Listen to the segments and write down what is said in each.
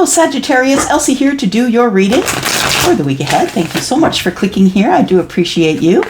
Sagittarius, Elsie here to do your reading for the week ahead. Thank you so much for clicking here. I do appreciate you.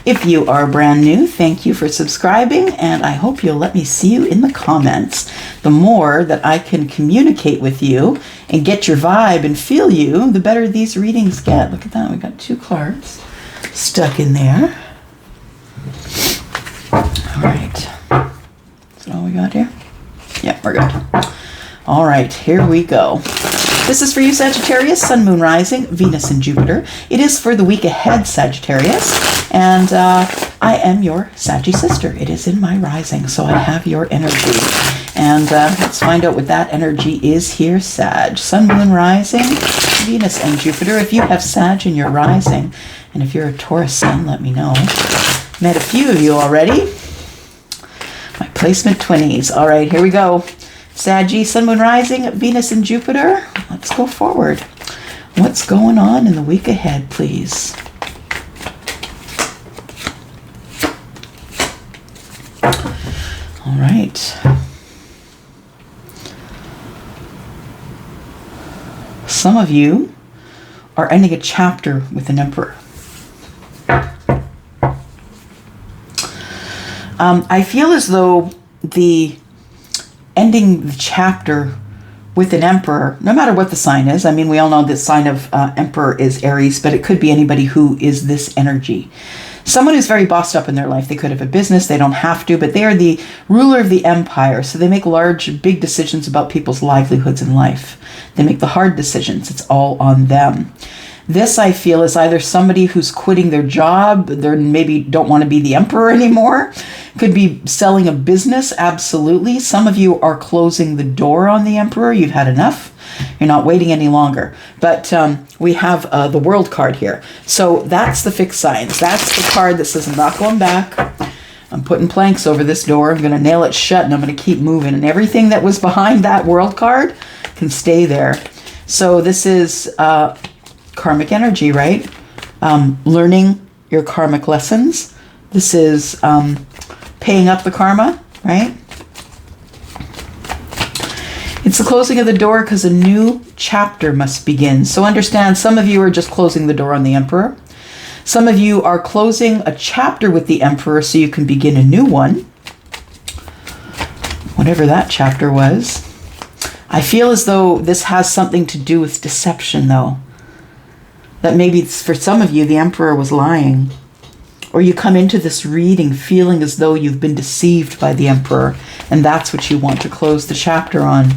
If you are brand new, thank you for subscribing, and I hope you'll let me see you in the comments. The more that I can communicate with you and get your vibe and feel you, the better these readings get. Look at that. We got 2 cards stuck in there. All right. Is that all we got here? Yeah, we're good. All right, here we go. This is for you, Sagittarius, Sun, Moon, Rising, Venus, and Jupiter. It is for the week ahead, Sagittarius, and I am your Saggy sister. It is in my rising, so I have your energy. And let's find out what that energy is here, Sag. Sun, Moon, Rising, Venus, and Jupiter. If you have Sag in your rising, and if you're a Taurus Sun, let me know. Met a few of you already. My placement 20s. All right, here we go. Saggy, Sun, Moon, Rising, Venus, and Jupiter. Let's go forward. What's going on in the week ahead, please? All right. Some of you are ending a chapter with an Emperor. I feel as though ending the chapter with an Emperor, no matter what the sign is. I mean, we all know the sign of Emperor is Aries, but it could be anybody who is this energy. Someone who's very bossed up in their life. They could have a business, they don't have to, but they are the ruler of the empire. So they make large, big decisions about people's livelihoods in life. They make the hard decisions. It's all on them. This, I feel, is either somebody who's quitting their job, they maybe don't want to be the emperor anymore. Could be selling a business, absolutely. Some of you are closing the door on the emperor. You've had enough. You're not waiting any longer. But we have the world card here. So that's the fixed signs. That's the card that says, I'm not going back. I'm putting planks over this door. I'm going to nail it shut, and I'm going to keep moving. And everything that was behind that world card can stay there. So this is karmic energy, right? Learning your karmic lessons. This is paying up the karma, right? It's the closing of the door because a new chapter must begin. So understand, some of you are just closing the door on the Emperor. Some of you are closing a chapter with the Emperor so you can begin a new one. Whatever that chapter was. I feel as though this has something to do with deception, though. That maybe for some of you, the Emperor was lying. Or you come into this reading feeling as though you've been deceived by the Emperor, and that's what you want to close the chapter on.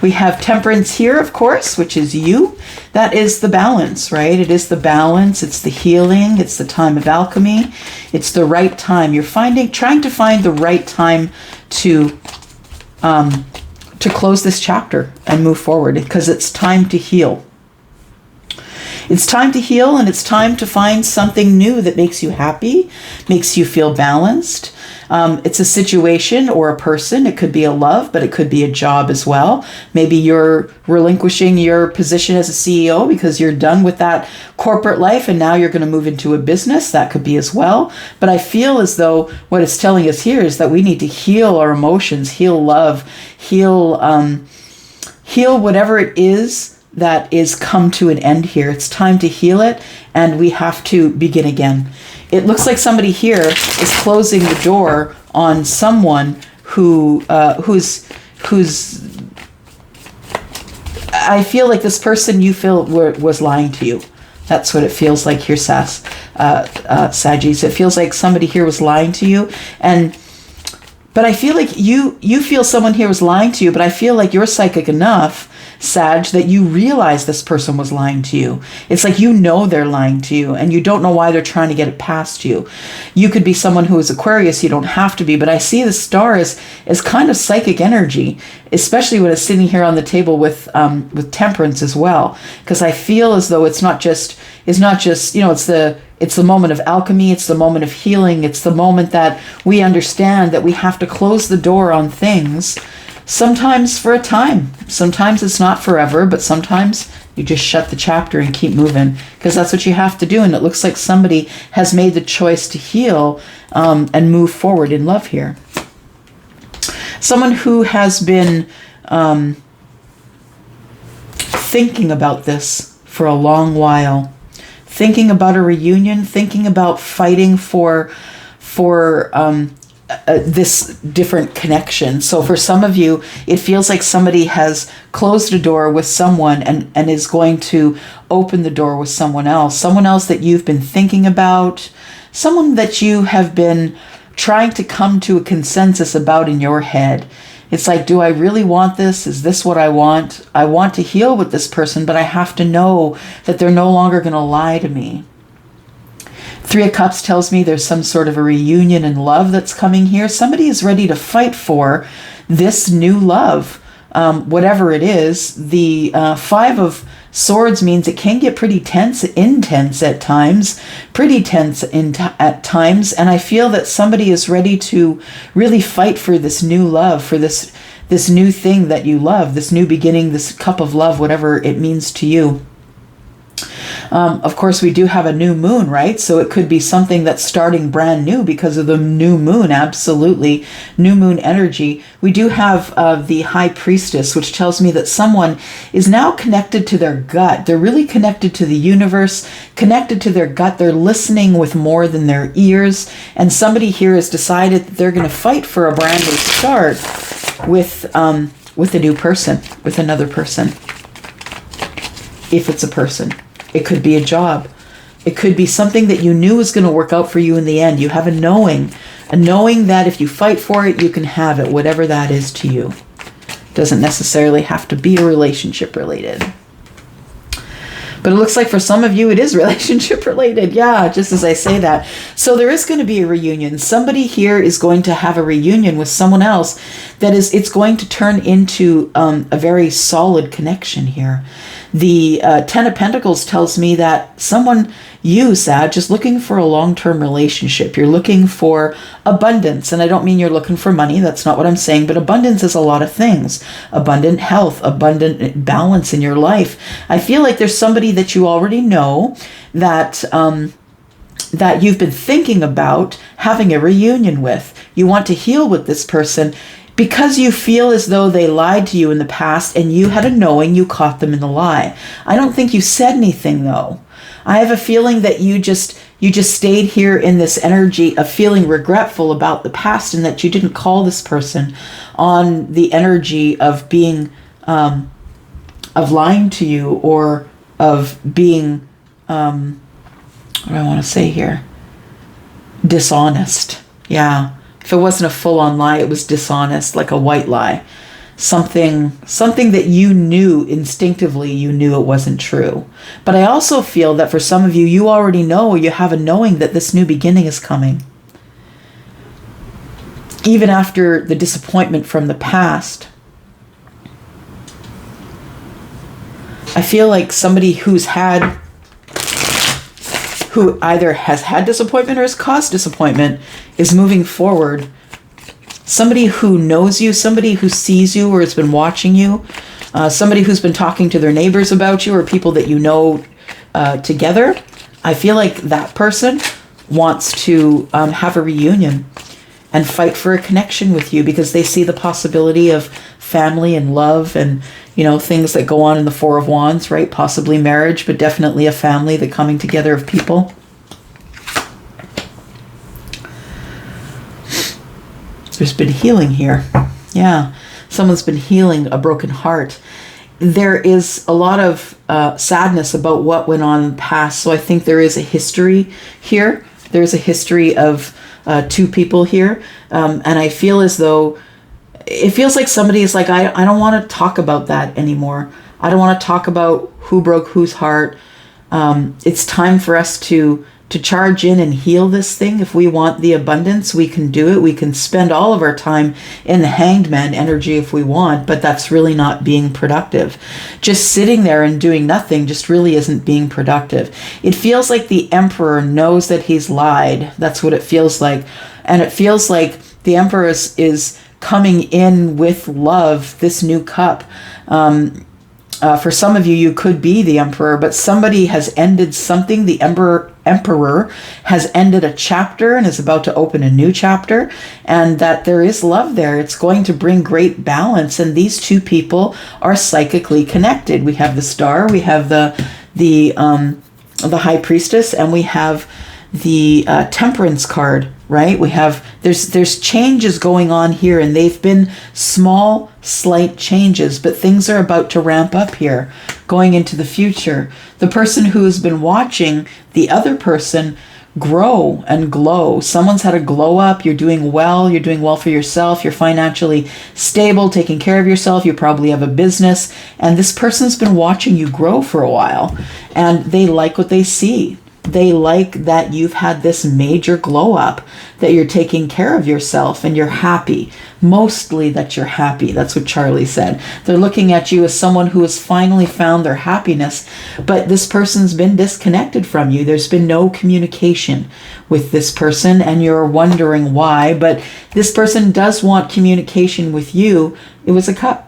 We have Temperance here, of course, which is you. That is the balance, right? It is the balance. It's the healing. It's the time of alchemy. It's the right time. You're trying to find the right time to close this chapter and move forward, because it's time to heal. It's time to heal, and it's time to find something new that makes you happy, makes you feel balanced. It's a situation or a person. It could be a love, but it could be a job as well. Maybe you're relinquishing your position as a CEO because you're done with that corporate life and now you're going to move into a business. That could be as well. But I feel as though what it's telling us here is that we need to heal our emotions, heal love, heal whatever it is that is come to an end here. It's time to heal it, and we have to begin again. It looks like somebody here is closing the door on someone who's I feel like this person you feel was lying to you. That's what it feels like here, Saggies. It feels like somebody here was lying to you, but I feel like you feel someone here was lying to you, but I feel like you're psychic enough, Sag, that you realize this person was lying to you. It's like you know they're lying to you, and you don't know why they're trying to get it past you. You could be someone who is Aquarius. You don't have to be, but I see the star as kind of psychic energy, especially when it's sitting here on the table with Temperance as well, because I feel as though it's not just it's the moment of alchemy. It's the moment of healing. It's the moment that we understand that we have to close the door on things, sometimes for a time. Sometimes it's not forever, but sometimes you just shut the chapter and keep moving, because that's what you have to do. And it looks like somebody has made the choice to heal and move forward in love here. Someone who has been thinking about this for a long while, thinking about a reunion, thinking about fighting for this different connection. So for some of you, it feels like somebody has closed a door with someone and is going to open the door with someone else that you've been thinking about, someone that you have been trying to come to a consensus about in your head. It's like, do I really want this? Is this what I want? I want to heal with this person, but I have to know that they're no longer going to lie to me. Three of Cups tells me there's some sort of a reunion in love that's coming here. Somebody is ready to fight for this new love, whatever it is. The Five of Swords means it can get pretty intense at times, at times. And I feel that somebody is ready to really fight for this new love, for this new thing that you love, this new beginning, this cup of love, whatever it means to you. Of course, we do have a new moon, right? So it could be something that's starting brand new because of the new moon. Absolutely. New moon energy. We do have the High Priestess, which tells me that someone is now connected to their gut. They're really connected to the universe, connected to their gut. They're listening with more than their ears. And somebody here has decided that they're going to fight for a brand new start with a new person, with another person. If it's a person. It could be a job. It could be something that you knew was going to work out for you in the end. You have a knowing that if you fight for it, you can have it, whatever that is to you. Doesn't necessarily have to be a relationship related. But it looks like for some of you, it is relationship related. Yeah, just as I say that. So there is going to be a reunion. Somebody here is going to have a reunion with someone else it's going to turn into a very solid connection here. The Ten of Pentacles tells me that you, Sag, is looking for a long-term relationship. You're looking for abundance. And I don't mean you're looking for money. That's not what I'm saying. But abundance is a lot of things. Abundant health, abundant balance in your life. I feel like there's somebody that you already know that you've been thinking about having a reunion with. You want to heal with this person because you feel as though they lied to you in the past and you had a knowing you caught them in the lie. I don't think you said anything, though. I have a feeling that you just stayed here in this energy of feeling regretful about the past and that you didn't call this person on the energy of being, of lying to you or of being, what do I want to say here? Dishonest. Yeah. If it wasn't a full-on lie, it was dishonest, like a white lie. Something that you knew instinctively, you knew it wasn't true. But I also feel that for some of you, you already know, or you have a knowing that this new beginning is coming. Even after the disappointment from the past. I feel like somebody who either has had disappointment or has caused disappointment is moving forward. Somebody who knows you, somebody who sees you or has been watching you, somebody who's been talking to their neighbors about you or people that you know together. I feel like that person wants to have a reunion and fight for a connection with you because they see the possibility of family and love and, things that go on in the Four of Wands, right? Possibly marriage, but definitely a family, the coming together of people. There's been healing here. Yeah, someone's been healing a broken heart. There is a lot of sadness about what went on in the past, so I think there is a history here. There's a history of two people here, and I feel as though it feels like somebody is like, I don't want to talk about that anymore. I don't want to talk about who broke whose heart. It's time for us to charge in and heal this thing. If we want the abundance, we can do it. We can spend all of our time in the Hanged Man energy if we want, but that's really not being productive. Just sitting there and doing nothing just really isn't being productive. It feels like the Emperor knows that he's lied. That's what it feels like. And it feels like the Emperor is coming in with love, this new cup. For some of you, you could be the Emperor, but somebody has ended something. The Emperor has ended a chapter and is about to open a new chapter, and that there is love there. It's going to bring great balance, and these two people are psychically connected. We have the Star, we have the High Priestess, and we have the Temperance card, right? We have, there's changes going on here, and they've been small, slight changes, but things are about to ramp up here, going into the future. The person who has been watching the other person grow and glow. Someone's had a glow up. You're doing well for yourself. You're financially stable, taking care of yourself. You probably have a business, and this person's been watching you grow for a while, and they like what they see. They like that you've had this major glow up, that you're taking care of yourself and you're happy. Mostly that you're happy. That's what Charlie said. They're looking at you as someone who has finally found their happiness, but this person's been disconnected from you. There's been no communication with this person, and you're wondering why, but this person does want communication with you. It was a cup.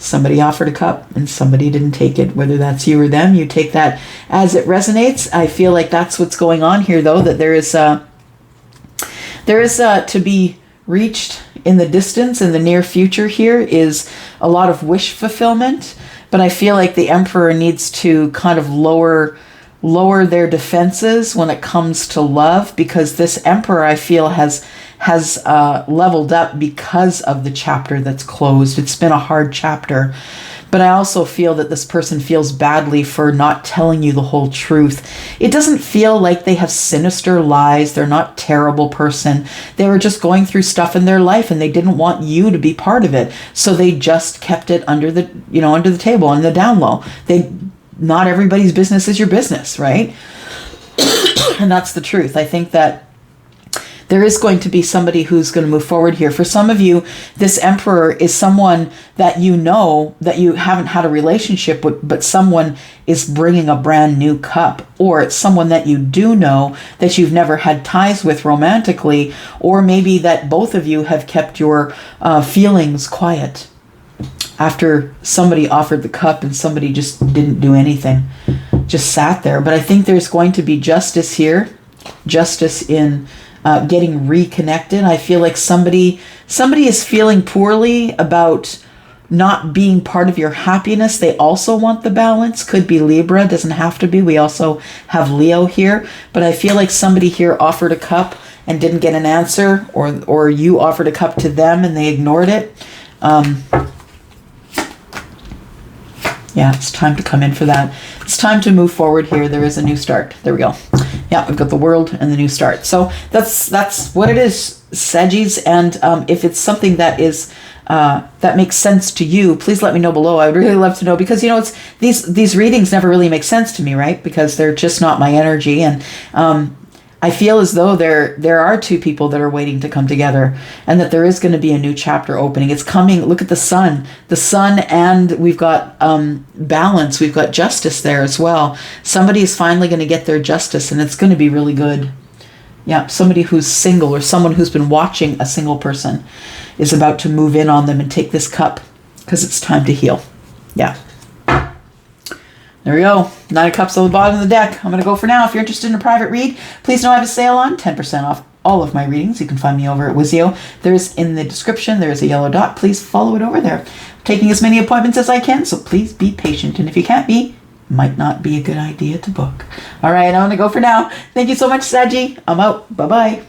Somebody offered a cup and somebody didn't take it. Whether that's you or them, you take that as it resonates. I feel like that's what's going on here, though, that there is to be reached in the distance, in the near future here, is a lot of wish fulfillment. But I feel like the Emperor needs to kind of lower their defenses when it comes to love, because this Emperor, I feel, has leveled up because of the chapter that's closed. It's been a hard chapter, but I also feel that this person feels badly for not telling you the whole truth. It doesn't feel like they have sinister lies. They're not a terrible person. They were just going through stuff in their life, and they didn't want you to be part of it, so they just kept it under the table, on the down low. Not everybody's business is your business, right? And that's the truth. I think that there is going to be somebody who's going to move forward here. For some of you, this Emperor is someone that you know that you haven't had a relationship with, but someone is bringing a brand new cup. Or it's someone that you do know that you've never had ties with romantically, or maybe that both of you have kept your feelings quiet after somebody offered the cup and somebody just didn't do anything, just sat there. But I think there's going to be justice here, justice in getting reconnected. I feel like somebody is feeling poorly about not being part of your happiness. They also want the balance. Could be Libra, doesn't have to be. We also have Leo here. But I feel like somebody here offered a cup and didn't get an answer, or you offered a cup to them and they ignored it. Yeah, it's time to come in for that. It's time to move forward here. There is a new start. There we go. Yeah, we've got the World and the new start. So that's what it is, Saggies. And if it's something that is that makes sense to you, please let me know below. I would really love to know, because it's these readings never really make sense to me, right? Because they're just not my energy, and I feel as though there are two people that are waiting to come together, and that there is going to be a new chapter opening. It's coming. Look at the sun, and we've got balance. We've got justice there as well. Somebody is finally going to get their justice, and it's going to be really good. Yeah, somebody who's single, or someone who's been watching a single person, is about to move in on them and take this cup, because it's time to heal. Yeah. There we go. 9 of Cups on the bottom of the deck. I'm going to go for now. If you're interested in a private read, please know I have a sale on 10% off all of my readings. You can find me over at Wizio. There's in the description, there's a yellow dot. Please follow it over there. I'm taking as many appointments as I can, so please be patient. And if you can't be, might not be a good idea to book. All right, I'm going to go for now. Thank you so much, Saggy. I'm out. Bye-bye.